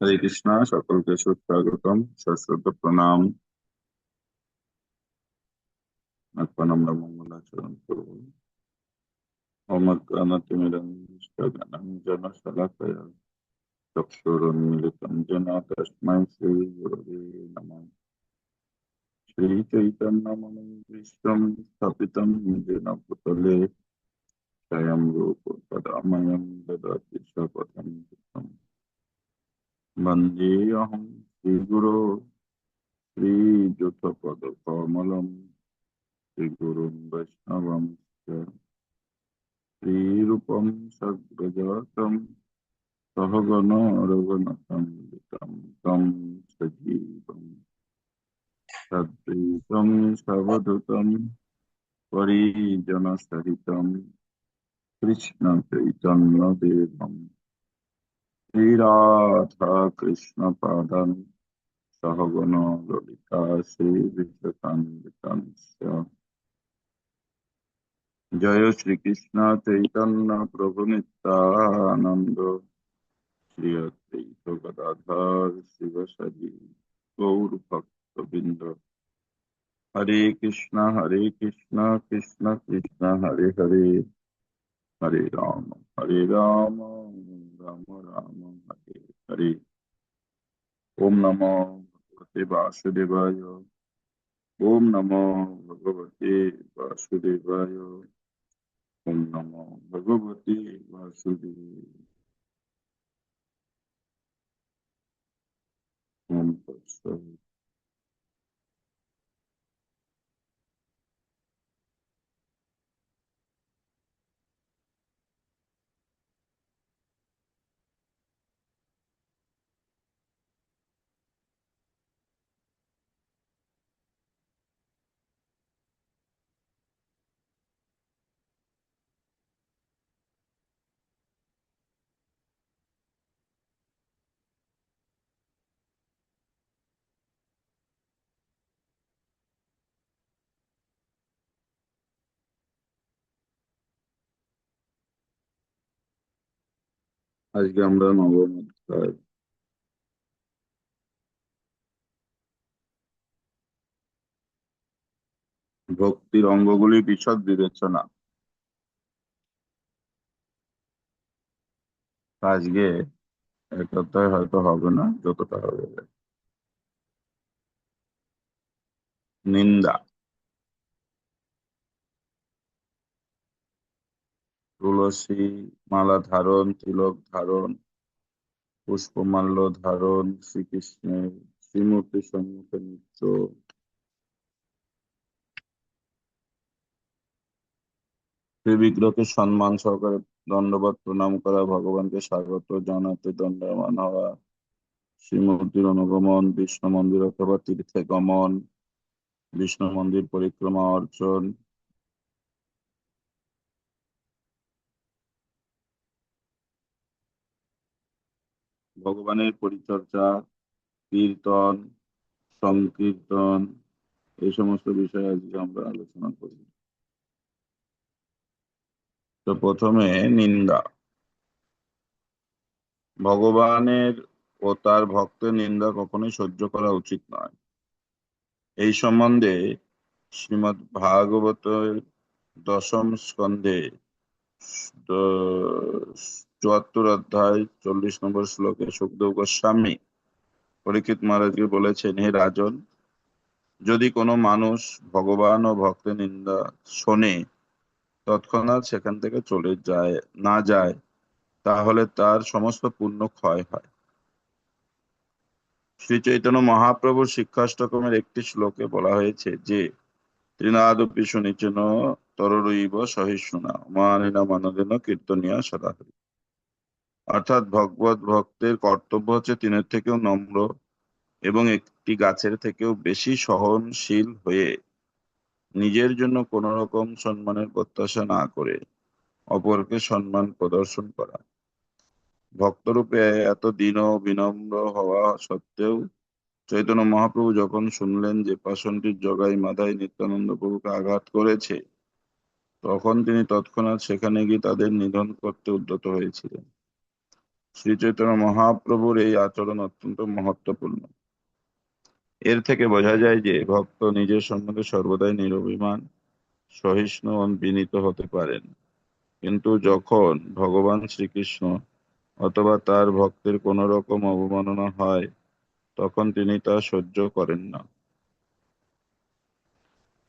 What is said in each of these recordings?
হরে কৃষ্ণ, সকলকে সুস্বাগতম, সশ্রদ্ধ প্রণাম। এখন আমরা মঙ্গলাচরণ করব। ওম অজ্ঞানাতিমিরঞ্জনং শলাকয়া চক্ষুরুন্মিলিতং येन তস্मै শ্রী গুরবে নমঃ। শ্রী চৈতন্যমনোভীষ্টং স্থাপিতং येन ভূতলে স্বয়ং রূপ তদা মह्यं দদাতি স্বপদं तं। বন্দেऽহং শ্রীগুরো শ্রীযুতপদকমলम् শ্রীগুরুं বৈষ্ণবं च। श्रीरूपं सद्गजातं सहगण रघुनाथान्वितं तं सजीवं सद्वैतं सवधूतं परिजनसहितं कृष्णचैतन्यदेवं श्रीराधाकृष्णपादान् सहगण ललिता श्रीविशाखान्वितांश्च। जय श्री कृष्ण चैतन्य प्रभु नित्यानंद श्री अद्वैत गदाधर शिवसदि गौर भक्त बिंद। हरे कृष्ण कृष्ण कृष्ण हरे हरे, हरे राम राम राम हरे हरे। ओम नमो भगवते वासुदेवाय। ओम नमो भगवते वासुदेवाय। ओम नमो भगवते वासुदेवाय। ओम तत्सत्। আজকে আমরা নবম অধ্যায় ভক্তির অঙ্গগুলি বিশদ বিবেচনা। আজকে এক অধ্যায় হয়তো হবে না, যতটা হবে। নিন্দা। তুলসী মালা ধারণ, তিলক ধারণ, পুষ্পমাল্য ধারণ, শ্রীকৃষ্ণের শ্রীমূর্তি সম্মুখে নৃত্য, শ্রী বিগ্রহকে সম্মান সহকারে দণ্ডবত প্রণাম করা, ভগবানকে স্বাগত জানাতে দণ্ডায়মান হওয়া, শ্রীমূর্তির অনুগমন, বিষ্ণু মন্দির অথবা তীর্থে গমন, বিষ্ণু মন্দির পরিক্রমা অর্চন, ভগবানের পরিচর্যা, কীর্তন, সংকীর্তন, এই সমস্ত বিষয়ে আজকে আমরা আলোচনা করি। তো প্রথমে নিন্দা। ভগবানের ও তার ভক্তের নিন্দা কখনোই সহ্য করা উচিত নয়। এই সম্বন্ধে শ্রীমদ্ ভাগবতের দশম স্কন্ধে 74 অধ্যায় 40 নম্বর শ্লোকে সুখদেব গোস্বামী পরীক্ষিত মহারাজকে বলেছেন, হে রাজন, যদি কোনো মানুষ ভগবান ও ভক্তের নিন্দা শোনে তৎক্ষণাৎ সেখান থেকে চলে যায় না যায়, তাহলে তার সমস্ত পুণ্য ক্ষয় হয়। শ্রী চৈতন্য মহাপ্রভুর শিক্ষাষ্টকমের একটি শ্লোকে বলা হয়েছে যে, তৃণাদপি শুনিচেন তররৈব সহিষ্ণুনা মানিনা মানদেন কীর্তনিয়া সদাহরি। অর্থাৎ ভগবত ভক্তের কর্তব্য হচ্ছে তিনের থেকেও নম্র এবং একটি গাছের থেকেও বেশি সহনশীল হয়ে নিজের জন্য কোন রকম সম্মানের প্রত্যাশা না করে অপরকে সম্মান প্রদর্শন করা। ভক্তরূপে এত দীন ও বিনম্র হওয়া সত্ত্বেও চৈতন্য মহাপ্রভু যখন শুনলেন যে পাষণ্ডীর জগাই মাধাই নিত্যানন্দ প্রভুকে আঘাত করেছে, তখন তিনি তৎক্ষণাৎ সেখানে গিয়ে তাদের নিধন করতে উদ্যত হয়েছিলেন। শ্রী চৈতন্য মহাপ্রভুর এই আচরণ অত্যন্ত মহত্বপূর্ণ। এর থেকে বোঝা যায় যে ভক্ত নিজের সম্বন্ধে সর্বদাই নিরভিমান, সহিষ্ণু ও বিনীত হতে পারেন, কিন্তু যখন ভগবান শ্রীকৃষ্ণ অথবা তার ভক্তের কোনো রকম অবমাননা হয়, তখন তিনি তা সহ্য করেন না।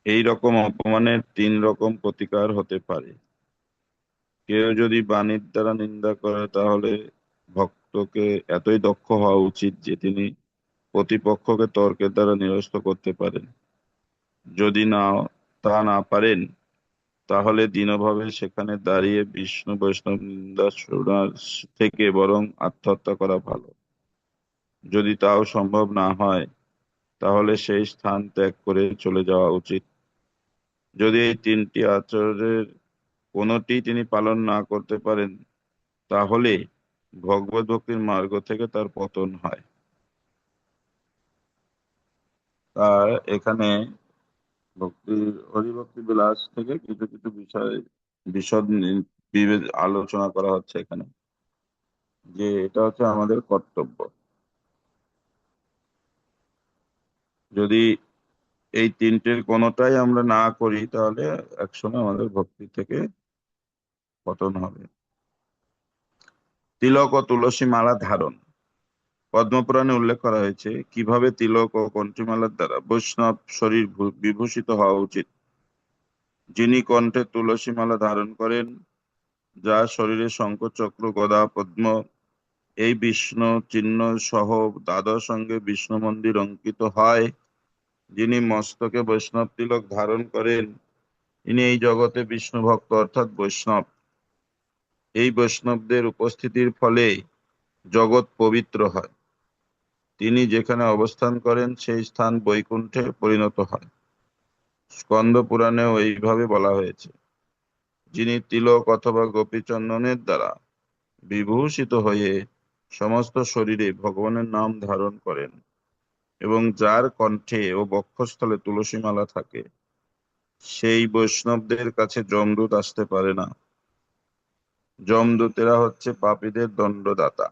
এই রকম অপমানের তিন রকম প্রতিকার হতে পারে। কেউ যদি বাণীর দ্বারা নিন্দা করে, তাহলে ভক্তকে এতই দক্ষ হওয়া উচিত যে তিনি প্রতিপক্ষকে তর্কের দ্বারা নিরস্ত করতে পারেন। যদি তা না পারেন, তাহলে দীনভাবে সেখানে দাঁড়িয়ে বিষ্ণু বৈষ্ণব নিন্দা শোনার থেকে বরং আত্মহত্যা করা ভালো। যদি তাও সম্ভব না হয়, তাহলে সেই স্থান ত্যাগ করে চলে যাওয়া উচিত। যদি এই তিনটি আচারের কোনোটি তিনি পালন না করতে পারেন, তাহলে ভগবত ভক্তির মার্গ থেকে তার পতন হয়। তার এখানে ভক্তি হরিভক্তি বিলাস থেকে কিছু কিছু বিষয় বিশদ আলোচনা করা হচ্ছে এখানে, যে এটা হচ্ছে আমাদের কর্তব্য। যদি এই তিনটের কোনোটাই আমরা না করি, তাহলে একসময় আমাদের ভক্তি থেকে পতন হবে। তিলক ও তুলসী মালা ধারণ। পদ্মপুরাণে উল্লেখ করা হয়েছে কিভাবে তিলক ও কণ্ঠমালার দ্বারা বৈষ্ণব শরীর বিভূষিত হওয়া উচিত। যিনি কণ্ঠে তুলসী মালা ধারণ করেন, যা শরীরে শঙ্খ চক্র গদা পদ্ম এই বিষ্ণু চিহ্ন সহ দ্বাদশ অঙ্গে বিষ্ণু মন্দির অঙ্কিত হয়, যিনি মস্তকে বৈষ্ণব তিলক ধারণ করেন, ইনি এই জগতে বিষ্ণু ভক্ত অর্থাৎ বৈষ্ণব। এই বৈষ্ণবদের উপস্থিতির ফলে জগৎ পবিত্র হয়। তিনি যেখানে অবস্থান করেন সেই স্থান বৈকুণ্ঠে পরিণত হয়। স্কন্দ পুরাণেও এইভাবে বলা হয়েছে, যিনি তিলক অথবা গোপীচন্দনের দ্বারা বিভূষিত হয়ে সমস্ত শরীরে ভগবানের নাম ধারণ করেন এবং যার কণ্ঠে ও বক্ষস্থলে তুলসী মালা থাকে, সেই বৈষ্ণবদের কাছে যমদূত আসতে পারে না। যমদূতেরা হচ্ছে পাপীদের দণ্ডদাতা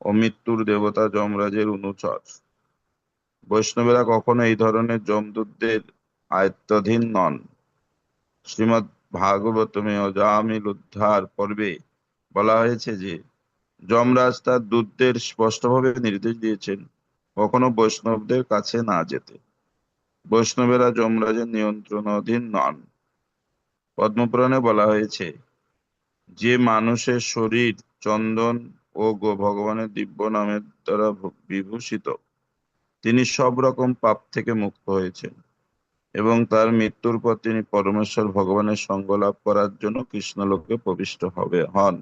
ও মৃত্যুর দেবতা যমরাজের অনুচর। বৈষ্ণবেরা কখনো এই ধরনের যমদূতদের আয়ত্তাধীন নন। শ্রীমদ্ ভাগবতমে অজামিল উদ্ধার পর্বে বলা হয়েছে যে যমরাজ তার দূতদের স্পষ্টভাবে নির্দেশ দিয়েছেন কখনো বৈষ্ণবদের কাছে না যেতে। বৈষ্ণবেরা যমরাজের নিয়ন্ত্রণাধীন নন। পদ্মপুরাণে বলা হয়েছে, যে মানুষের শরীর চন্দন ও ভগবানের দিব্য নামের দ্বারা বিভূষিত, তিনি সব রকম পাপ থেকে মুক্ত হয়েছেন এবং তার মৃত্যুর পর তিনি পরমেশ্বর ভগবানের সঙ্গ লাভ করার জন্য কৃষ্ণলোকে প্রবিষ্ট হন।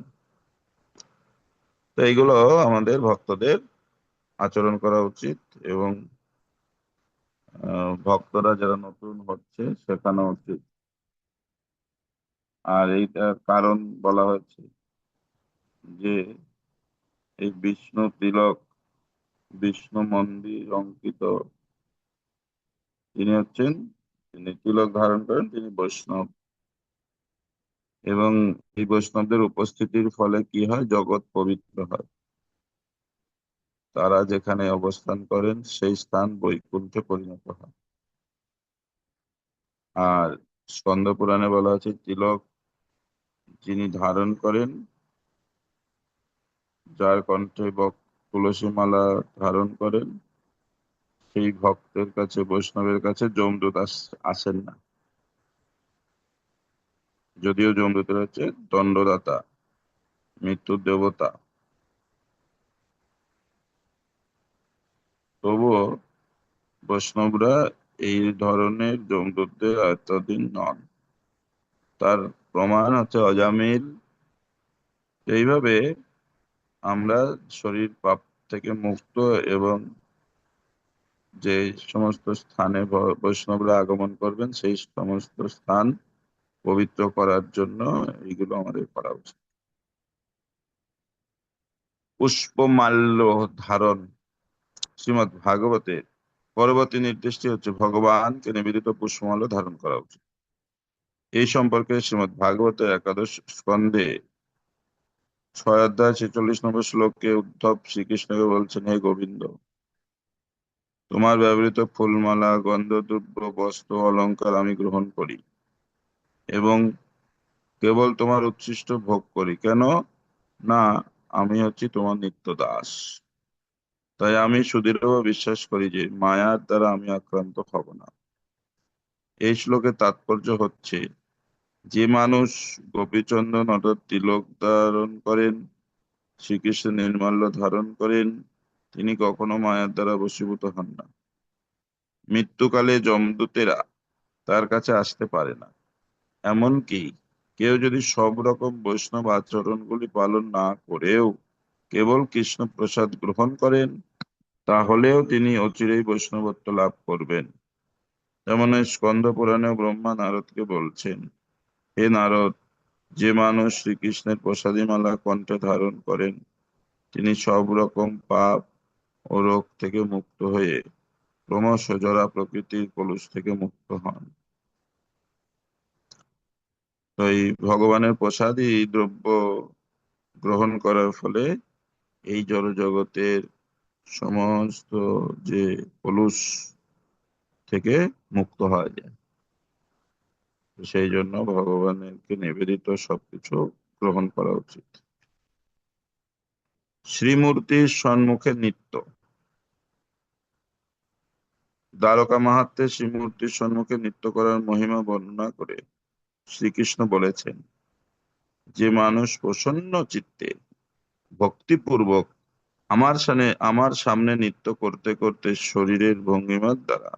তো এইগুলো আমাদের ভক্তদের আচরণ করা উচিত, এবং ভক্তরা যারা নতুন হচ্ছে শেখানো উচিত। আর এইটার কারণ বলা হচ্ছে যে এই বিষ্ণু তিলক, বিষ্ণু মন্দির অঙ্কিত, তিনি তিলক ধারণ করেন, তিনি বৈষ্ণব। এবং এই বৈষ্ণবদের উপস্থিতির ফলে কি হয়, জগৎ পবিত্র হয়। তারা যেখানে অবস্থান করেন সেই স্থান বৈকুণ্ঠে পরিণত হয়। আর স্কন্দ পুরাণে বলা আছে, তিলক যিনি ধারণ করেন, যার কণ্ঠে তুলসী মালা ধারণ করেন, সেই ভক্তের কাছে, বৈষ্ণবের কাছে যমদূত আসেন না। যদিও যমদূতের হচ্ছে দণ্ডদাতা, মৃত্যুর দেবতা, তবুও বৈষ্ণবরা এই ধরনের যমদূতদের আয়ত্তাধীন নন। তার প্রমাণ হচ্ছে অজামিল। এইভাবে আমরা শরীর পাপ থেকে মুক্ত এবং যে সমস্ত স্থানে বৈষ্ণবরা আগমন করবেন সেই সমস্ত স্থান পবিত্র করার জন্য এইগুলো আমাদের করা উচিত। পুষ্পমাল্য ধারণ। শ্রীমদ্ ভাগবতের পরবর্তী নির্দেশটি হচ্ছে ভগবানকে নিবেদিত পুষ্পমাল্য ধারণ করা উচিত। এই সম্পর্কে শ্রীমদ্ ভাগবতের একাদশ স্কন্ধে অধ্যায় 46 নম্বর শ্লোকে উদ্ধব শ্রীকৃষ্ণকে বলছেন, হে গোবিন্দ, তোমার ব্যবহৃত ফুলমালা, গন্ধদ্রব্য, বস্ত্র, অলংকার আমি গ্রহণ করি এবং কেবল তোমার উচ্ছিষ্ট ভোগ করি। কেন না, আমি হচ্ছি তোমার নিত্য দাস। তাই আমি সুদৃঢ়ভাবে বিশ্বাস করি যে মায়ার দ্বারা আমি আক্রান্ত হব না। এই শ্লোকের তাৎপর্য হচ্ছে, যে মানুষ গোপীচন্দন অর্থাৎ তিলক ধারণ করেন, শ্রীকৃষ্ণের নির্মাল্য ধারণ করেন, তিনি কখনো মায়ার দ্বারা বশীভূত হন না। মৃত্যুকালে যমদূতেরা তার কাছে আসতে পারে না। এমনকি কেউ যদি সব রকম বৈষ্ণব আচরণগুলি পালন না করেও কেবল কৃষ্ণ প্রসাদ গ্রহণ করেন, তাহলেও তিনি অচিরেই বৈষ্ণবত্ব লাভ করবেন। যেমন এই স্কন্দ পুরাণে ব্রহ্মা নারদকে বলছেন, হে নারদ, যে মানুষ শ্রীকৃষ্ণের প্রসাদীমালা কণ্ঠে ধারণ করেন, তিনি সব রকম পাপ ও রোগ থেকে মুক্ত হয়ে ক্রমশ জরা প্রকৃতির কলুষ থেকে মুক্ত হন। তো এই ভগবানের প্রসাদী দ্রব্য গ্রহণ করার ফলে এই জড় জগতের সমস্ত যে কলুষ থেকে মুক্ত হওয়া যায়। তো সেই জন্য ভগবানকে নিবেদিত সবকিছু গ্রহণ করা উচিত। শ্রীমূর্তির সম্মুখে নৃত্য। দ্বারকা মাহাত্ম্যে শ্রীমূর্তির সম্মুখে নৃত্য করার মহিমা বর্ণনা করে শ্রীকৃষ্ণ বলেছেন, যে মানুষ প্রসন্ন চিত্তে ভক্তিপূর্বক আমার সামনে নৃত্য করতে করতে শরীরের ভঙ্গিমার দ্বারা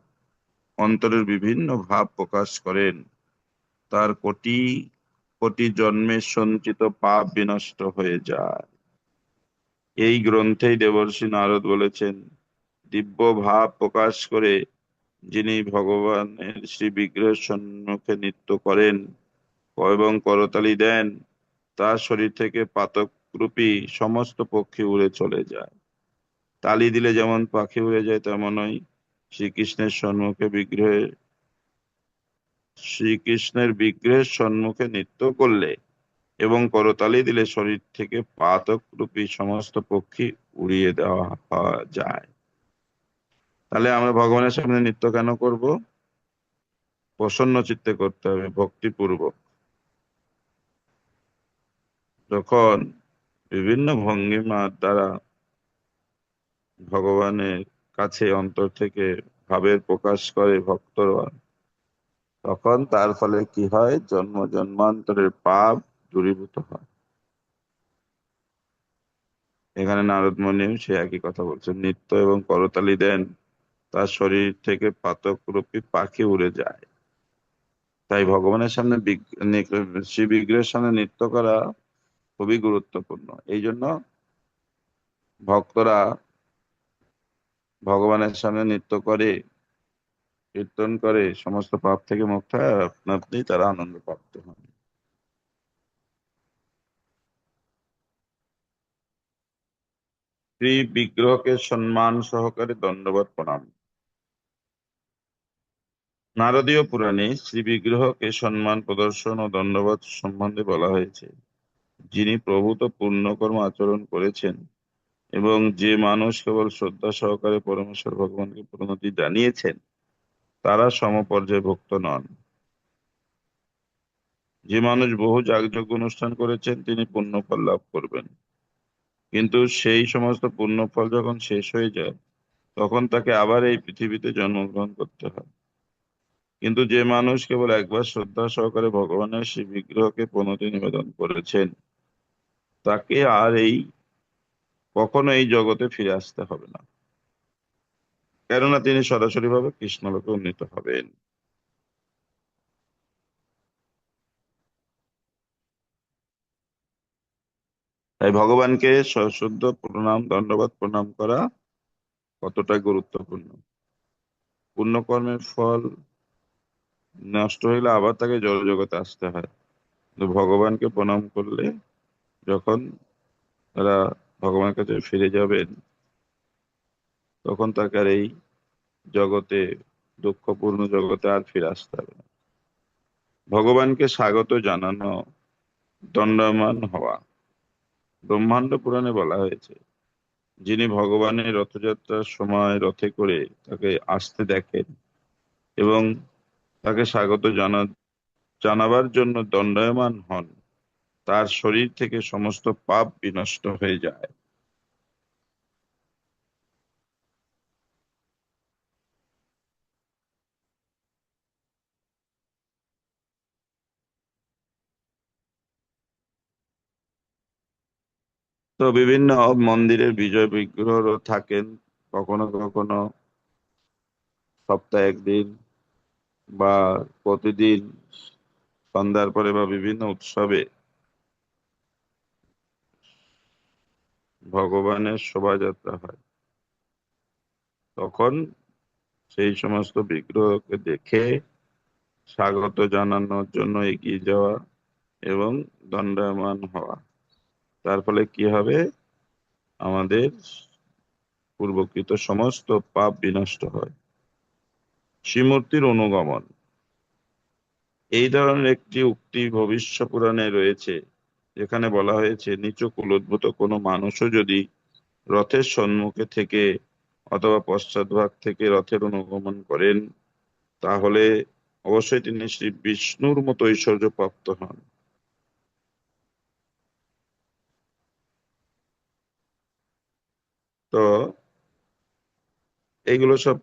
অন্তরের বিভিন্ন ভাব প্রকাশ করেন, তার কোটি কোটি জন্মের সঞ্চিত পাপ বিনষ্ট হয়ে যায়। এই গ্রন্থেই দেবর্ষি নারদ বলেছেন, দিব্য ভাব প্রকাশ করে যিনি ভগবানের শ্রী বিগ্রহের সম্মুখে নৃত্য করেন এবং করতালি দেন, তার শরীর থেকে পাতকরূপী সমস্ত পক্ষী উড়ে চলে যায়। তালি দিলে যেমন পাখি উড়ে যায়, তেমনই শ্রীকৃষ্ণের সম্মুখে বিগ্রহের শ্রীকৃষ্ণের বিগ্রহের সম্মুখে নৃত্য করলে এবং করতালি দিলে শরীর থেকে পাতক রূপী সমস্ত পক্ষী উড়িয়ে দেওয়া যায়। তাহলে আমরা ভগবানের সামনে নৃত্য কেন করব? প্রসন্ন চিত্তে করতে হবে, ভক্তিপূর্বক। যখন বিভিন্ন ভঙ্গিমার দ্বারা ভগবানের কাছে অন্তর থেকে ভাবের প্রকাশ করে ভক্তরা, তখন তার ফলে কি হয়? জন্ম জন্মান্তরের পাপ দূরীভূত হয়। এখানে নারদ মুনিও সে একই কথা বলছেন, নৃত্য এবং করতালি দেন, তার শরীর থেকে পাতকরূপী পাখি উড়ে যায়। তাই ভগবানের সামনে শ্রী বিগ্রহের সামনে নৃত্য করা খুবই গুরুত্বপূর্ণ। এই জন্য ভক্তরা ভগবানের সামনে নৃত্য করে, কীর্তন করে, সমস্ত পাপ থেকে মুক্ত হয়, আর আপনা আপনি তারা আনন্দ প্রাপ্ত হন। শ্রী বিগ্রহকে সম্মান সহকারে দণ্ডবত প্রণাম। নারদীয় পুরাণে শ্রী বিগ্রহকে সম্মান প্রদর্শন ও দণ্ডবত সম্বন্ধে বলা হয়েছে, যিনি প্রভূত পুণ্যকর্ম আচরণ করেছেন এবং যে মানুষ কেবল শ্রদ্ধা সহকারে পরমেশ্বর ভগবানকে প্রণতি জানিয়েছেন, তারা সমপর্যায়ভুক্ত নন। যে মানুষ বহু যাগযজ্ঞ অনুষ্ঠান করেছেন, তিনি পুণ্যফল লাভ করবেন, কিন্তু সেই সমস্ত পুণ্যফল যখন শেষ হয়ে যায়, তখন তাকে আবার এই পৃথিবীতে জন্মগ্রহণ করতে হয়। কিন্তু যে মানুষ কেবল একবার শ্রদ্ধা সহকারে ভগবানের সেই বিগ্রহকে প্রণতি নিবেদন করেছেন, তাকে আর কখনো এই জগতে ফিরে আসতে হবে না, কেননা তিনি সরাসরি ভাবে কৃষ্ণলোকে উন্নীত হবেন। তাই ভগবানকে সশুদ্ধ প্রণাম, দণ্ডবাদ প্রণাম করা কতটা গুরুত্বপূর্ণ। পুণ্যকর্মের ফল নষ্ট হইলে আবার তাকে জড়জগতে আসতে হয়, কিন্তু ভগবানকে প্রণাম করলে যখন তারা ভগবানের কাছে ফিরে যাবেন, তখন তাকে আর এই জগতে, দুঃখপূর্ণ জগতে আর ফিরে আসতে হবে না। ভগবানকে স্বাগত জানানো, দণ্ডায়মান হওয়া, ব্রহ্মাণ্ড পুরাণে বলা হয়েছে, যিনি ভগবানের রথযাত্রার সময় রথে করে তাকে আসতে দেখেন এবং তাকে স্বাগত জানাবার জন্য দণ্ডায়মান হন, তার শরীর থেকে সমস্ত পাপ বিনষ্ট হয়ে যায়। তো বিভিন্ন মন্দিরের বিজয় বিগ্রহ থাকেন, কখনো কখনো সপ্তাহে একদিন বা প্রতিদিন সন্ধ্যার পরে বা বিভিন্ন উৎসবে ভগবানের শোভাযাত্রা হয়। তখন সেই সমস্ত বিগ্রহকে দেখে স্বাগত জানানোর জন্য এগিয়ে যাওয়া এবং দণ্ডায়মান হওয়া, তার ফলে কি হবে, আমাদের পূর্বকৃত সমস্ত পাপ বিনষ্ট হয়। শ্রীমূর্তির অনুগমন, এই ধরনের একটি উক্তি ভবিষ্য পুরাণে রয়েছে, যেখানে বলা হয়েছে নিচু কুলোদ্ভূত কোনো মানুষও যদি রথের সম্মুখে থেকে অথবা পশ্চাৎভাগ থেকে রথের অনুগমন করেন, তাহলে অবশ্যই তিনি শ্রী বিষ্ণুর মতো ঐশ্বর্য প্রাপ্ত হন। তো এইগুলো সব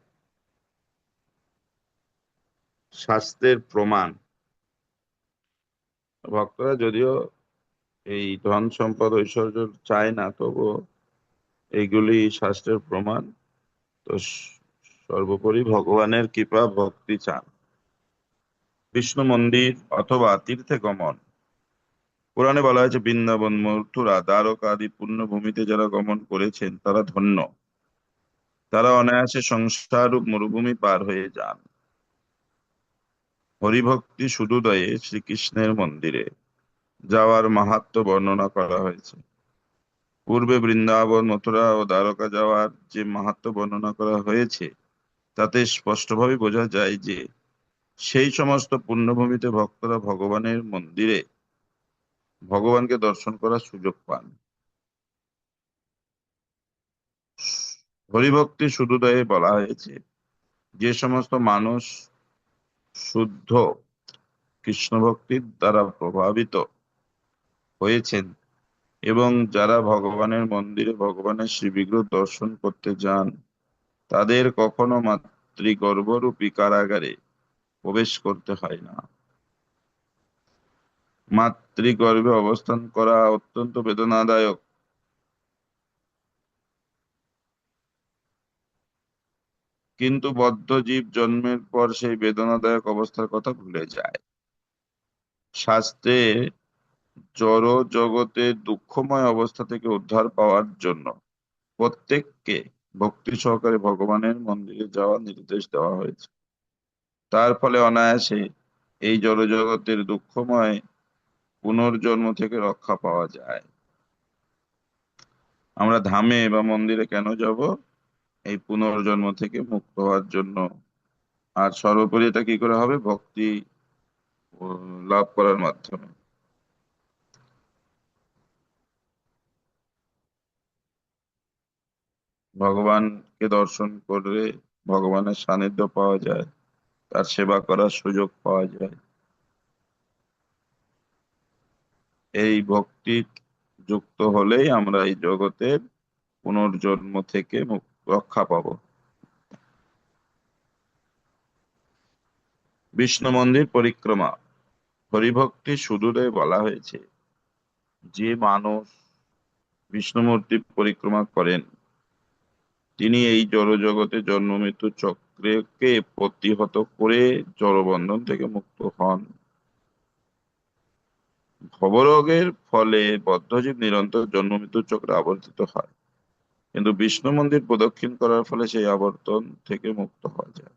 শাস্ত্রের প্রমাণ। ভক্তরা যদিও এই ধন সম্পদ ঐশ্বর্য চায় না, তবুও এইগুলি শাস্ত্রের প্রমাণ। তো সর্বোপরি ভগবানের কৃপা ভক্তি চান। বিষ্ণু মন্দির অথবা তীর্থে গমন, পুরাণে বলা হয়েছে বৃন্দাবন, মথুরা, দ্বারকা আদি পুণ্যভূমিতে যারা গমন করেছেন তারা ধন্য, তারা অনায়াসে সংসাররূপ মরুভূমি পার হয়ে যান। হরিভক্তি সুদোদয়ে শ্রীকৃষ্ণের মন্দিরে যাওয়ার মাহাত্ম্য বর্ণনা করা হয়েছে। পূর্বে বৃন্দাবন, মথুরা ও দ্বারকা যাওয়ার যে মাহাত্ম্য বর্ণনা করা হয়েছে, তাতে স্পষ্টভাবে বোঝা যায় যে সেই সমস্ত পুণ্যভূমিতে ভক্তরা ভগবানের মন্দিরে ভগবানকে দর্শন করার সুযোগ পান। হরিভক্তি সুদোদয়ে বলা হয়েছে, যে সমস্ত মানুষ শুদ্ধ কৃষ্ণ ভক্তির দ্বারা প্রভাবিত হয়েছেন এবং যারা ভগবানের মন্দিরে ভগবানের শ্রীবিগ্রহ দর্শন করতে যান, তাদের কখনো মাতৃগর্ভরূপী কারাগারে প্রবেশ করতে হয় না। মাতৃগর্ভে অবস্থান করা অত্যন্ত বেদনাদায়ক, কিন্তু বদ্ধ জীব জন্মের পর সেই বেদনাদায়ক অবস্থার কথা ভুলে যায়। শাস্ত্রে জড় জগতের দুঃখময় অবস্থা থেকে উদ্ধার পাওয়ার জন্য প্রত্যেককে ভক্তি সহকারে ভগবানের মন্দিরে যাওয়ার নির্দেশ দেওয়া হয়েছে। তার ফলে অনায়াসে এই জড়জগতের দুঃখময় পুনর্জন্ম থেকে রক্ষা পাওয়া যায়। আমরা ধামে বা মন্দিরে কেন যাব? এই পুনর্জন্ম থেকে মুক্ত হওয়ার জন্য। আর সর্বোপরি এটা কি করে হবে? ভক্তি লাভ করার মাধ্যমে। ভগবানকে দর্শন করে ভগবানের সান্নিধ্য পাওয়া যায়, তার সেবা করার সুযোগ পাওয়া যায়। এই ভক্তি যুক্ত হলেই আমরা এই জগতের পুনর্জন্ম থেকে রক্ষা পাবো। বিষ্ণু মন্দির পরিক্রমা, হরিভক্তি সুদূরে বলা হয়েছে, যে মানুষ বিষ্ণুমূর্তি পরিক্রমা করেন তিনি এই জড়জগতে জন্ম মৃত্যু চক্রকে প্রতিহত করে জড়বন্ধন থেকে মুক্ত হন। ভবরোগের ফলে বদ্ধজীব নিরন্তর জন্ম মৃত্যু চক্রে আবর্তিত হয়, কিন্তু বিষ্ণু মন্দির প্রদক্ষিণ করার ফলে সেই আবর্তন থেকে মুক্ত হওয়া যায়।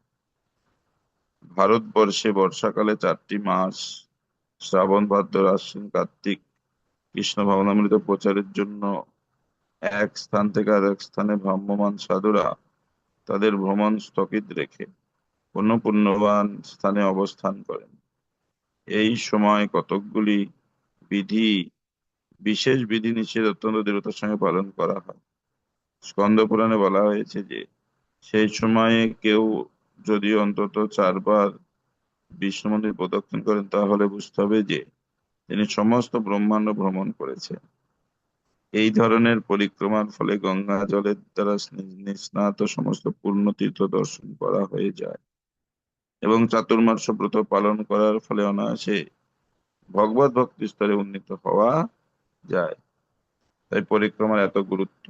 ভারতবর্ষে বর্ষাকালে 4টি মাস শ্রাবণ, ভাদ্র, আশ্বিন, কার্তিক কৃষ্ণ ভাবনামৃত প্রচারের জন্য এক স্থান থেকে আরেক স্থানে ভ্রাম্যমাণ সাধুরা তাদের ভ্রমণ স্থগিত রেখে কোন পুণ্যবান স্থানে অবস্থান করেন। এই সময় কতকগুলি বিধি বিশেষ বিধি নিষেধ অত্যন্ত দৃঢ়তার সঙ্গে পালন করা হয়। স্কন্দ পুরাণে বলা হয়েছে যে সেই সময়ে কেউ যদি অন্তত 4 বার বিষ্ণু মন্দির প্রদক্ষিণ করেন তাহলে বুঝতে হবে যে তিনি সমস্ত ব্রহ্মাণ্ড ভ্রমণ করেছেন। এই ধরনের পরিক্রমার ফলে গঙ্গা জলের দ্বারা নিস্নাত সমস্ত পূর্ণ তীর্থ দর্শন করা হয়ে যায় এবং চাতুর্মাস্য ব্রত পালন করার ফলে অনায়াসে ভগবত ভক্তি স্তরে উন্নীত হওয়া যায়। তাই পরিক্রমার এত গুরুত্ব।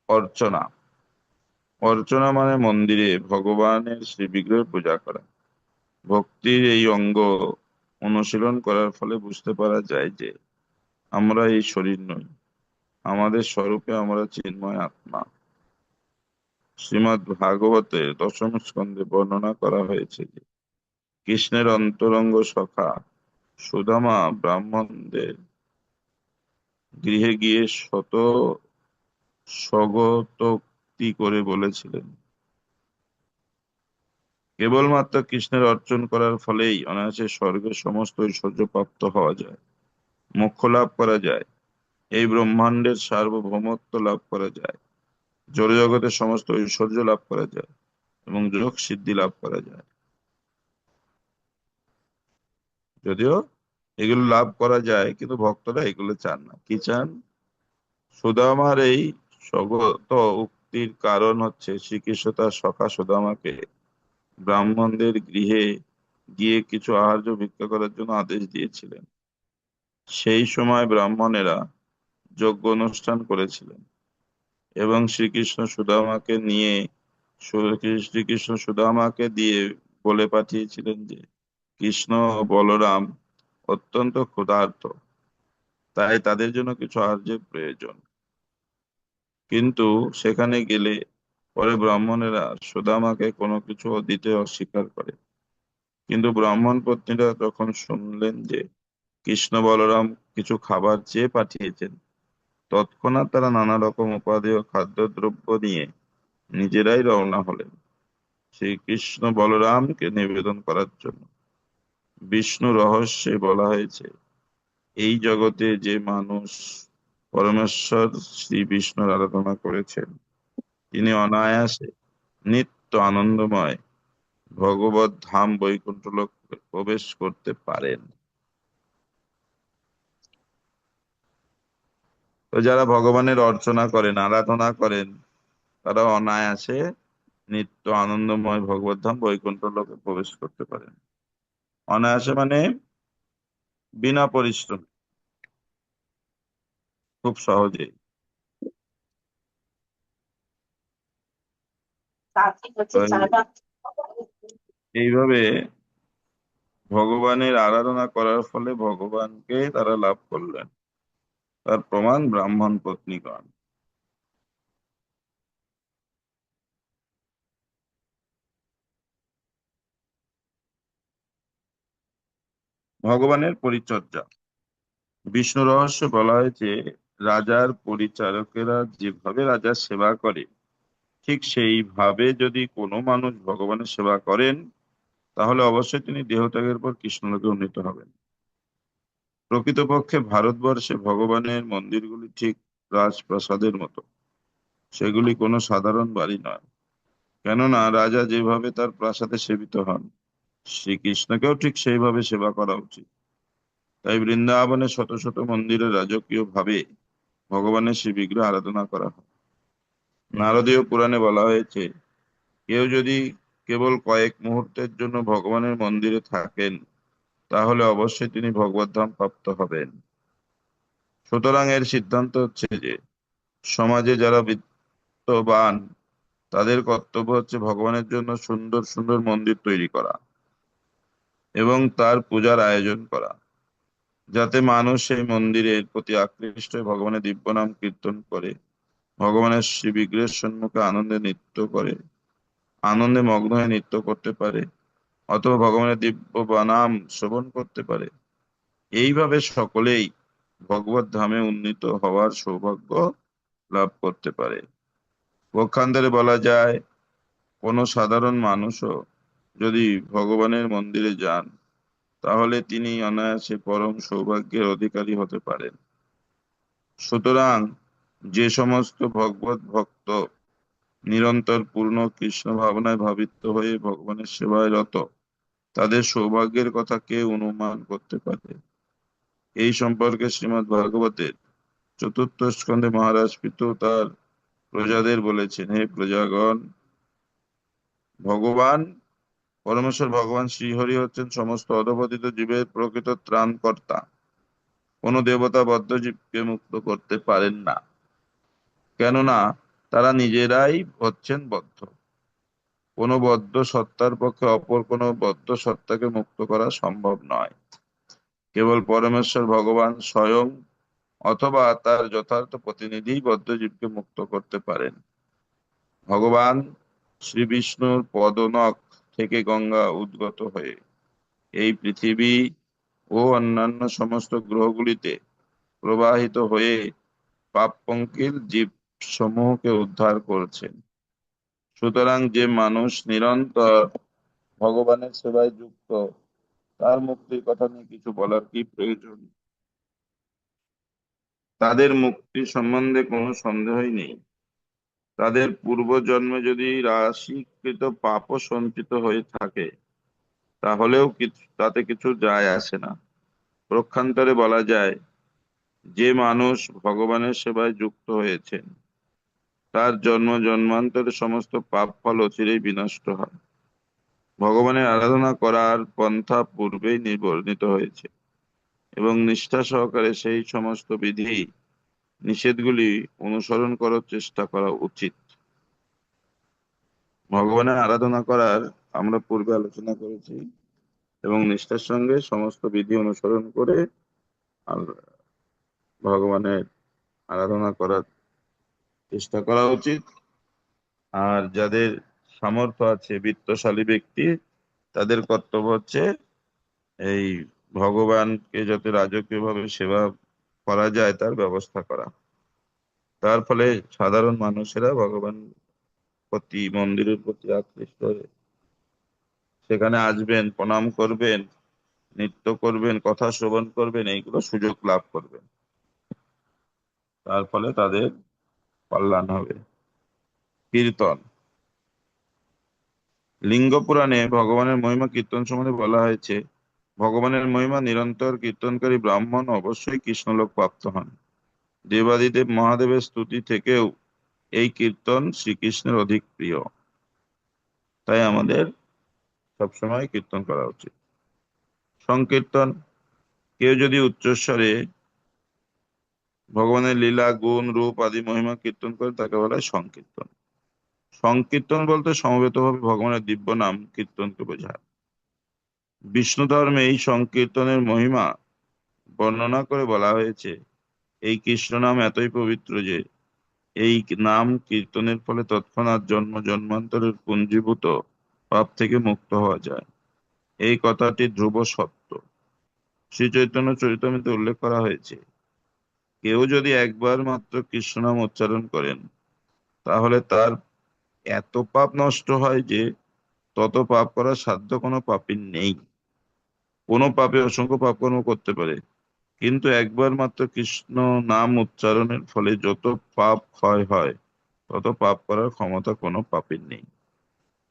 অর্চনা। অর্চনা মানে মন্দিরে ভগবানের শ্রী বিগ্রহের পূজা করা। ভক্তির এই অঙ্গ অনুশীলন করার ফলে বুঝতে পারা যায় যে আমরা এই শরীর নই, আমাদের স্বরূপে আমরা চিন্ময় আত্মা। শ্রীমদ্ ভাগবতের দশম স্কন্ধে বর্ণনা করা হয়েছে যে কৃষ্ণের অন্তরঙ্গ সখা সুদামা ব্রাহ্মণদের গৃহে গিয়ে শত স্বগতোক্তি করে বলেছিলেন, কেবলমাত্র কৃষ্ণের অর্চন করার ফলেই অনায়াসে স্বর্গের সমস্ত ঐশ্বর্য প্রাপ্ত হওয়া যায়, মোক্ষ লাভ করা যায়, এই ব্রহ্মাণ্ডের সার্বভৌমত্ব লাভ করা যায়, জড়জগতের সমস্ত ঐশ্বর্য লাভ করা যায় এবং যোগ সিদ্ধি লাভ করা যায়। যদিও এগুলো লাভ করা যায় কিন্তু ভক্তরা এগুলো চান না। কি চান? সুদামার এই স্বগত উক্তির কারণ হচ্ছে শ্রীকৃষ্ণ তার সখা সুদামাকে ব্রাহ্মণদের গৃহে গিয়ে কিছু আহার্য ভিক্ষা করার জন্য আদেশ দিয়েছিলেন। সেই সময় ব্রাহ্মণেরা যজ্ঞ অনুষ্ঠান করেছিলেন এবং শ্রীকৃষ্ণ সুদামাকে দিয়ে বলে পাঠিয়েছিলেন যে কৃষ্ণ ও বলরাম অত্যন্ত ক্ষুধার্ত, তাই তাদের জন্য কিছু আহার্যের প্রয়োজন। কিন্তু সেখানে গেলে পরে ব্রাহ্মণেরা সুদামাকে কোনো কিছু দিতে অস্বীকার করে। কিন্তু ব্রাহ্মণ পত্নীরা তখন শুনলেন যে কৃষ্ণ বলরাম কিছু খাবার চেয়ে পাঠিয়েছেন, তৎক্ষণাৎ তারা নানা রকম উপাদেয় খাদ্যদ্রব্য নিয়ে নিজেরাই রওনা হলেন শ্রীকৃষ্ণ বলরামকে নিবেদন করার জন্য। বিষ্ণু রহস্যে বলা হয়েছে এই জগতে যে মানুষ পরমেশ্বর শ্রী বিষ্ণুর আরাধনা করেছেন তিনি অনায়াসে নিত্য আনন্দময় ভগবত ধাম বৈকুণ্ঠ লোকে প্রবেশ করতে পারেন। তো যারা ভগবানের অর্চনা করেন, আরাধনা করেন, তারা অনায়াসে নিত্য আনন্দময় ভগবত ধাম বৈকুণ্ঠ লোকে প্রবেশ করতে পারেন। অনায়াসে মানে বিনা পরিশ্রম, খুব সহজে। তো এইভাবে ভগবানের আরাধনা করার ফলে ভগবানকে তারা লাভ করলেন। তার প্রমাণ ব্রাহ্মণ পত্নীগণ। ভগবানের পরিচর্যা। বিষ্ণু রহস্যে বলা হয়েছে রাজার পরিচারকেরা যেভাবে রাজার সেবা করে ঠিক সেইভাবে যদি কোনো মানুষ ভগবানের সেবা করেন তাহলে অবশ্যই তিনি দেহত্যাগের পর কৃষ্ণলোকে উন্নীত হবেন। প্রকৃতপক্ষে ভারতবর্ষে ভগবানের মন্দিরগুলি ঠিক রাজপ্রাসাদের মতো, সেগুলি কোনো সাধারণ বাড়ি নয়। কেননা রাজা যেভাবে তার প্রাসাদে সেবিত হন শ্রীকৃষ্ণকেও ঠিক সেইভাবে সেবা করা উচিত। তাই বৃন্দাবনে শত শত মন্দিরে রাজকীয় ভাবে ভগবানের শ্রী বিগ্রহ আরাধনা করা হয়। নারদীয় পুরাণে বলা হয়েছে কেউ যদি কেবল কয়েক মুহূর্তের জন্য ভগবানের মন্দিরে থাকেন তাহলে অবশ্যই তিনি ভগবত ধাম প্রাপ্ত হবেন। সুতরাং এর সিদ্ধান্ত হচ্ছে যে সমাজে যারা বিত্তবান তাদের কর্তব্য হচ্ছে ভগবানের জন্য সুন্দর সুন্দর মন্দির তৈরি করা এবং তার পূজার আয়োজন করা, যাতে মানুষ সেই মন্দিরের প্রতি আকৃষ্ট হয়ে ভগবানের দিব্য নাম কীর্তন করে, ভগবানের শ্রী বিগ্রহের সম্মুখে আনন্দে নৃত্য করে, আনন্দে মগ্ন হয়ে নৃত্য করতে পারে অথবা ভগবানের দিব্য বা নাম শ্রবণ করতে পারে। এইভাবে সকলেই ভগবত ধামে উন্নীত হওয়ার সৌভাগ্য লাভ করতে পারে। পক্ষান্তরে বলা যায় কোনো সাধারণ মানুষও যদি ভগবানের মন্দিরে যান তাহলে তিনি অনায়াসে পরম সৌভাগ্যের অধিকারী হতে পারেন। সুতরাং যে সমস্ত ভগবত ভক্ত নিরন্তর পূর্ণ কৃষ্ণ ভাবনায় ভাবিত হয়ে ভগবানের সেবায় রত, তাদের সৌভাগ্যের কথা কে অনুমান করতে পারে? এই সম্পর্কে শ্রীমদ্ ভাগবতের চতুর্থ স্কন্ধে মহারাজ পিতু তার প্রজাদের বলেছেন, হে প্রজাগণ, ভগবান পরমেশ্বর ভগবান শ্রীহরি হচ্ছেন সমস্ত অধপতিত জীবের প্রকৃত ত্রাণকর্তা। কোন দেবতা বদ্ধ জীবকে মুক্ত করতে পারেন না, কেননা তারা নিজেরাই হচ্ছেন বদ্ধ। কোন বদ্ধ সত্তার পক্ষে অপর কোন বদ্ধ সত্তাকে মুক্ত করা সম্ভব নয়। কেবল পরমেশ্বর ভগবান স্বয়ং অথবা তার যথার্থ প্রতিনিধি বদ্ধ জীবকে মুক্ত করতে পারেন। ভগবান শ্রী বিষ্ণুর পদনখ থেকে গঙ্গা উদ্গত হয়ে এই পৃথিবী ও অন্যান্য সমস্ত গ্রহগুলিতে প্রবাহিত হয়ে পাপ পঙ্কিল জীব সমূহকে উদ্ধার করছেন। সুতরাং যে মানুষ নিরন্তর ভগবানের সেবায় যুক্ত, তার মুক্তির কথা নিয়ে কিছু বলার কি প্রয়োজন? তাদের মুক্তি সম্বন্ধে কোনো সন্দেহই নেই। তাদের পূর্বজন্মে যদি রাশিকৃত পাপও সঞ্চিত হয়ে থাকে, তাহলেও তাতে কিছু যায় আসে না। পক্ষান্তরে বলা যায়, যে মানুষ ভগবানের সেবায় যুক্ত হয়েছেন, তার জন্ম জন্মান্তরে সমস্ত পাপ ফল অচিরেই বিনষ্ট হয়। ভগবানের আরাধনা করার পন্থা পূর্বেই বর্ণিত হয়েছে এবং নিষ্ঠা সহকারে সেই সমস্ত বিধি নিষেধগুলি অনুসরণ করার চেষ্টা করা উচিত। ভগবানের আরাধনা করার আমরা পূর্বে আলোচনা করেছি এবং নিষ্ঠার সঙ্গে সমস্ত বিধি অনুসরণ করে আর ভগবানের আরাধনা করার চেষ্টা করা উচিত। আর যাদের সামর্থ্য আছে, বিত্তশালী ব্যক্তি, তাদের কর্তব্য হচ্ছে এই ভগবানকে যাতে রাজকীয় ভাবে সেবা করা যায় তার ব্যবস্থা করা। তার ফলে সাধারণ মানুষেরা ভগবান প্রতি, মন্দিরের প্রতি আকৃষ্ট হয়ে সেখানে আসবেন, প্রণাম করবেন, নৃত্য করবেন, কথা শ্রবণ করবেন, এইগুলো সুযোগ লাভ করবেন। তার ফলে তাদের কল্যাণ হবে। কীর্তন। লিঙ্গ পুরাণে ভগবানের মহিমা কীর্তন সম্বন্ধে বলা হয়েছে, ভগবানের মহিমা নিরন্তর কীর্তনকারী ব্রাহ্মণ অবশ্যই কৃষ্ণলোক প্রাপ্ত হন। দেবাদিদেব মহাদেবের স্তুতি থেকেও এই কীর্তন শ্রীকৃষ্ণের অধিক প্রিয়। তাই আমাদের সবসময় কীর্তন করা উচিত। সংকীর্তন। কেউ যদি উচ্চস্বরে ভগবানের লীলা, গুণ, রূপ আদি মহিমা কীর্তন করে তাকে বলা হয় সংকীর্তন। সংকীর্তন বলতে সমবেতভাবে ভগবানের দিব্য নাম কীর্তনকে বোঝায়। বিষ্ণু ধর্মে এই সংকীর্তনের মহিমা বর্ণনা করে বলা হয়েছে, এই কৃষ্ণ নাম এতই পবিত্র যে এই নাম কীর্তনের ফলে তৎক্ষণাৎ জন্ম জন্মান্তরের পুঞ্জীভূত পাপ থেকে মুক্ত হওয়া যায়। এই কথাটি ধ্রুব সত্য। শ্রী চৈতন্য চরিতামৃতে উল্লেখ করা হয়েছে, কেউ যদি একবার মাত্র কৃষ্ণ নাম উচ্চারণ করেন, তাহলে তার এত পাপ নষ্ট হয় যে তত পাপ করার সাধ্য কোনো পাপীর নেই। কোনো পাপে অসংখ্য পাপ কর্ম করতে পারে, কিন্তু একবার মাত্র কৃষ্ণ নাম উচ্চারণের ফলে যত পাপ ক্ষয় হয়, তত পাপ করার ক্ষমতা কোনো পাপীর নেই।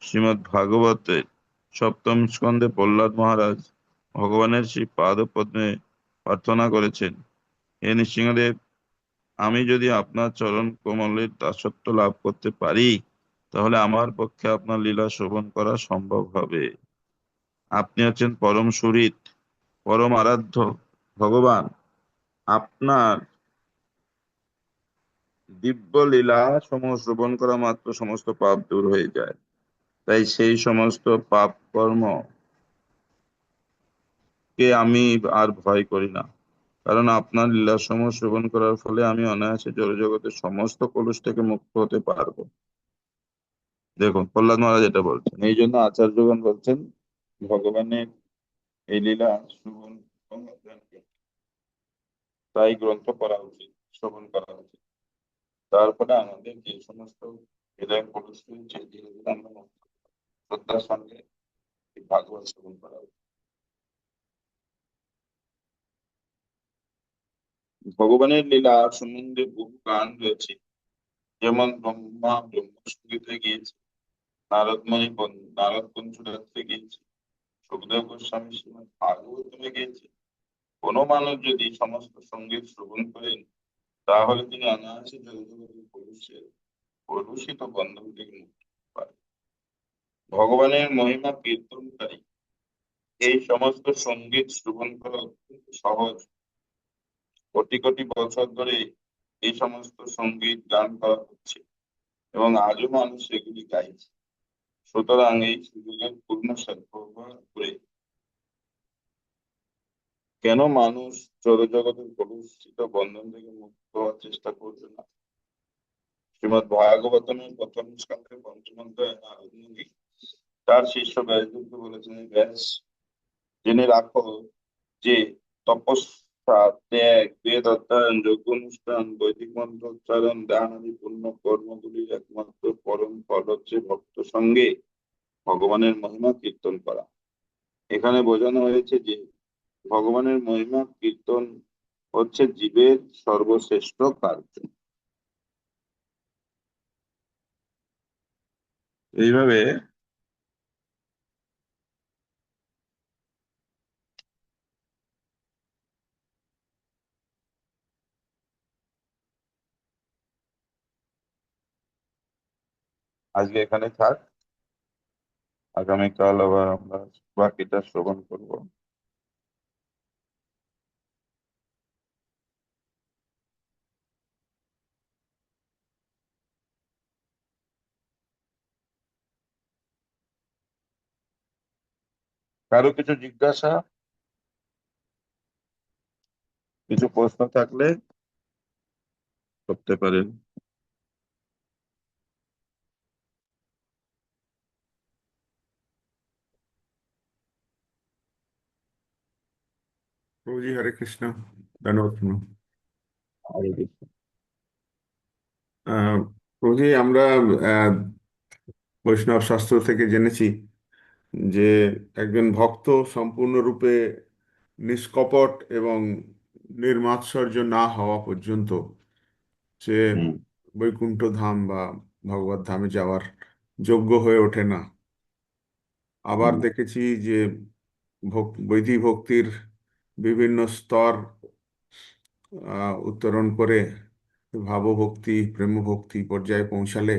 শ্রীমদ্ ভাগবতের সপ্তম স্কন্ধে প্রহ্লাদ মহারাজ ভগবানের সেই পাদ পদ্মে প্রার্থনা করেছেন, হে নৃসিংহদেব, আমি যদি আপনার চরণ কমলের দাসত্ব লাভ করতে পারি, তাহলে আমার পক্ষে আপনার লীলা শোভন করা সম্ভব হবে। আপনি হচ্ছেন পরম সুহৃদ, পরম আরাধ্য ভগবান। আপনার দিব্য লীলা সমূহ শ্রবণ করা মাত্র সমস্ত পাপ দূর হয়ে যায়। তাই সেই সমস্ত পাপ কর্ম কে আমি আর ভয় করি না, কারণ আপনার লীলাসমূহ শ্রবণ করার ফলে আমি অনায়াসে জড়জগতের সমস্ত কলুষ থেকে মুক্ত হতে পারবো। দেখুন প্রহ্লাদ মহারাজ এটা বলছেন। এই জন্য আচার্যগণ বলছেন ভগবানের এই লীলা শ্রবণ এবং অধ্যয়ন করতে। তাই গ্রন্থ পড়া উচিত, শ্রবণ করা উচিত। তারপরে আমাদের যে সমস্ত হৃদয় কলুষ রয়েছে, ধীরে ধীরে আমরা মুক্ত হব। শ্রদ্ধার সঙ্গে এই ভাগবত শ্রবণ করা উচিত। ভগবানের লীলা সম্বন্ধে বহু গান রয়েছে, যেমন ব্রহ্মা ব্রহ্মসঙ্গীতে গিয়েছে, নারদ পঞ্চরাত্রে গিয়েছে, সুখদেব গোস্বামী শ্রীমৎ ভাগবতমে গিয়েছে। কোনো মানুষ যদি সমস্ত সঙ্গীত শ্রবণ করেন, তাহলে তিনি অনায়াসে জগতের কলুষিত বন্ধন থেকে মুক্তি পান। ভগবানের মহিমা কীর্তনকারী এই সমস্ত সঙ্গীত শ্রবণ করা অত্যন্ত সহজ। কোটি কোটি বছর ধরে এই সমস্ত সঙ্গীত গান করা হচ্ছে এবং আজও মানুষ এগুলি গাইছে। সুতরাং এই সুযোগের পূর্ণ সদ্ব্যবহার করে কেন মানুষ জড়জগতের কলুষিত বন্ধন থেকে মুক্ত হওয়ার চেষ্টা করবে না? শ্রীমৎ ভাগবতমের প্রথম স্কন্ধের পঞ্চম অধ্যায়ে নারদ মুনি তার শিষ্য ব্যাসদেবকে বলেছেন, ব্যাস, জেনে রাখো যে তপস্যা, ত্যাগ, বেদ অধ্যয়ন, যজ্ঞ অনুষ্ঠান, বৈদিক মন্ত্র উচ্চারণ, দান আদি পূর্ণ কর্মগুলির একমাত্র পরম ফল হচ্ছে ভক্ত সঙ্গে ভগবানের মহিমা কীর্তন করা। এখানে বোঝানো হয়েছে যে ভগবানের মহিমা কীর্তন হচ্ছে জীবের সর্বশ্রেষ্ঠ কার্য। এইভাবে আজকে এখানে থাক, আগামীকাল আবার আমরা বাকিটা শ্রবণ করবো। কারো কিছু জিজ্ঞাসা, কিছু প্রশ্ন থাকলে করতে পারেন। প্রভুজি হরে কৃষ্ণ। ধন্যবাদ প্রণাম। হরে কৃষ্ণ। আহ, প্রভুজি আমরা আহ, বৈষ্ণব শাস্ত্র থেকে জেনেছি যে একজন ভক্ত সম্পূর্ণরূপে নিষ্কপট এবং নির্মাৎসর্য না হওয়া পর্যন্ত সে হুম। বৈকুণ্ঠ ধাম বা ভগবত ধামে যাওয়ার যোগ্য হয়ে ওঠে না। আবার হুম। দেখেছি যে বৈদিক ভক্তির বিভিন্ন স্তর উত্তরণ করে ভাবভক্তি প্রেমভক্তি পর্যায়ে পৌঁছালে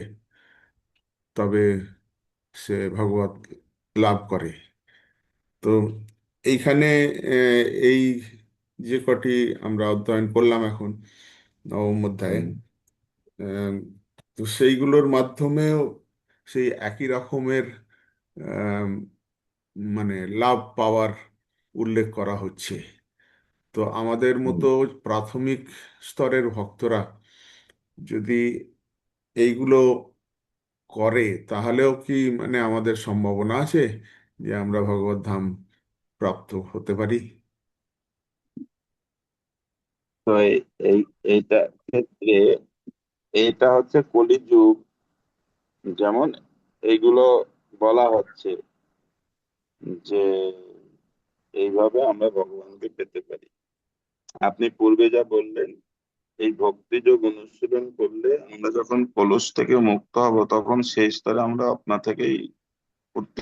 তবে সে ভগবত লাভ করে। তো এইখানে এই যে কটি আমরা অধ্যয়ন করলাম এখন নবম অধ্যায়ে, হুম। আহ, তো সেইগুলোর মাধ্যমেও সেই একই রকমের আহ, মানে লাভ পাওয়ার উল্লেখ করা হচ্ছে। তো আমাদের হুম। মতো প্রাথমিক স্তরের ভক্তরা যদি এইগুলো করে তাহলেও কি মানে আমাদের সম্ভাবনা আছে যে আমরা ভগবত ধাম প্রাপ্ত হতে পারি? তো এই এইটা ক্ষেত্রে এইটা হচ্ছে কলিযুগ, যেমন এইগুলো বলা হচ্ছে যে এইভাবে আমরা ভগবানকে পেতে পারি। আপনি পূর্বে যা বললেন, এই ভক্তি যোগ অনুশীলন করলে আমরা যখন কলুষ থেকে মুক্ত হব, তখন সেই স্তরে আমরা আপনা থেকেই উঠতে